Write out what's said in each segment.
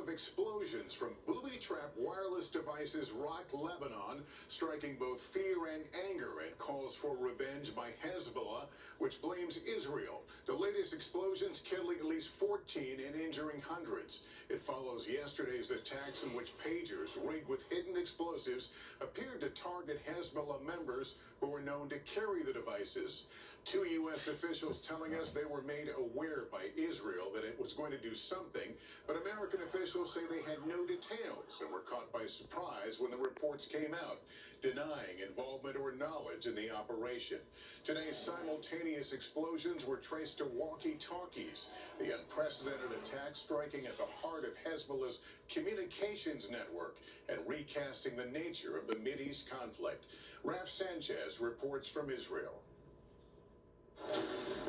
of explosions from booby-trap wireless devices rock Lebanon, striking both fear and anger and calls for revenge by Hezbollah, which blames Israel. The latest explosions killing at least 14 and injuring hundreds. It follows yesterday's attacks in which pagers rigged with hidden explosives appeared to target Hezbollah members who were known to carry the devices. Two U.S. officials telling us they were made aware by Israel that it was going to do something, but American officials say they had no details and were caught by surprise when the reports came out, denying involvement or knowledge in the operation. Today's simultaneous explosions were traced to walkie-talkies, the unprecedented attack striking at the heart of Hezbollah's communications network and recasting the nature of the Mideast conflict. Raf Sanchez reports from Israel.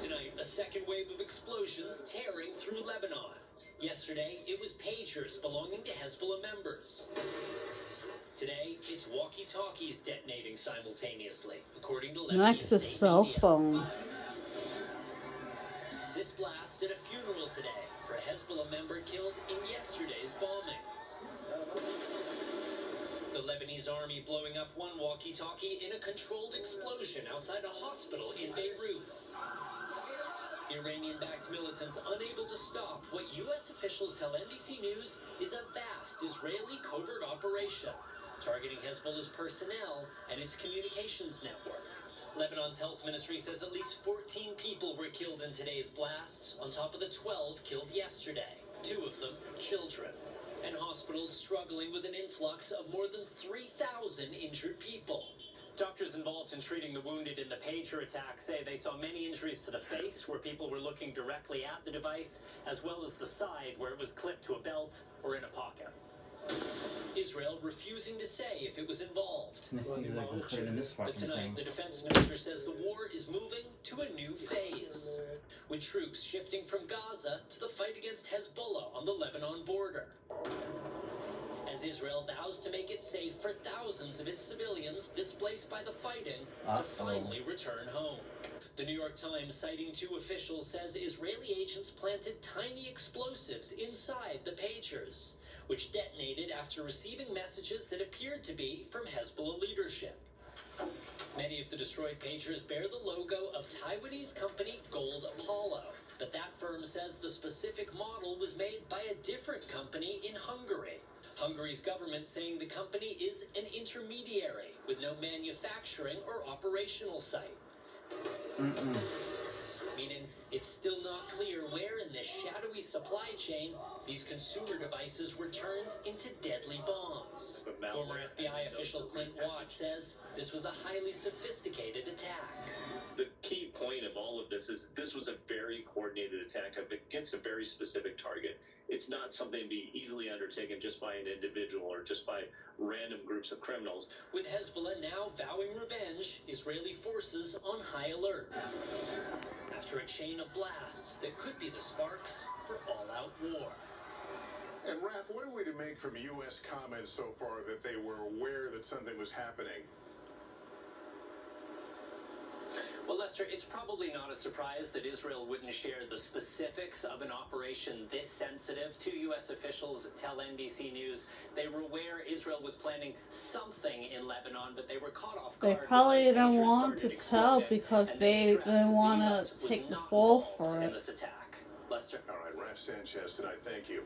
Tonight, a second wave of explosions tearing through Lebanon. Yesterday, it was pagers belonging to Hezbollah members. Today, it's walkie-talkies detonating simultaneously, according to Lebanese Next is state cell media. phones. This blast at a funeral today for a Hezbollah member killed in yesterday's bombings. The Lebanese army blowing up one walkie-talkie in a controlled explosion outside a hospital in Beirut. The Iranian-backed militants unable to stop what U.S. officials tell NBC News is a vast Israeli covert operation targeting Hezbollah's personnel and its communications network. Lebanon's health ministry says at least 14 people were killed in today's blasts, on top of the 12 killed yesterday, 2 of them children. And hospitals struggling with an influx of more than 3,000 injured people. Doctors involved in treating the wounded in the pager attack say they saw many injuries to the face, where people were looking directly at the device, as well as the side, where it was clipped to a belt or in a pocket. Israel refusing to say if it was involved. But tonight, the defense minister says the war is moving to a new phase, with troops shifting from Gaza to the fight against Hezbollah on the Lebanon border. As Israel vows to make it safe for thousands of its civilians displaced by the fighting to finally return home. The New York Times, citing 2 officials, says Israeli agents planted tiny explosives inside the pagers, which detonated after receiving messages that appeared to be from Hezbollah leadership. Many of the destroyed pagers bear the logo of Taiwanese company Gold Apollo, but that firm says the specific model was made by a different company in Hungary. Hungary's government saying the company is an intermediary with no manufacturing or operational site. Meaning it's still not clear where in this shadowy supply chain these consumer devices were turned into deadly bombs. Former FBI official Clint Watt says this was a highly sophisticated attack. The key point of all of this is this was a very coordinated attack against a very specific target. It's not something to be easily undertaken just by an individual or just by random groups of criminals. With Hezbollah now vowing revenge, Israeli forces on high alert after a chain of blasts that could be the sparks for all-out war. And Raf, what are we to make from U.S. comments so far that they were aware that something was happening? Well, Lester, it's probably not a surprise that Israel wouldn't share the specifics of an operation this sensitive. 2 U.S. officials tell NBC News they were aware Israel was planning something in Lebanon, but they were caught off guard. They probably didn't want to tell because they didn't want to take the fall for it. In this attack. Lester? All right, Raf Sanchez tonight, thank you.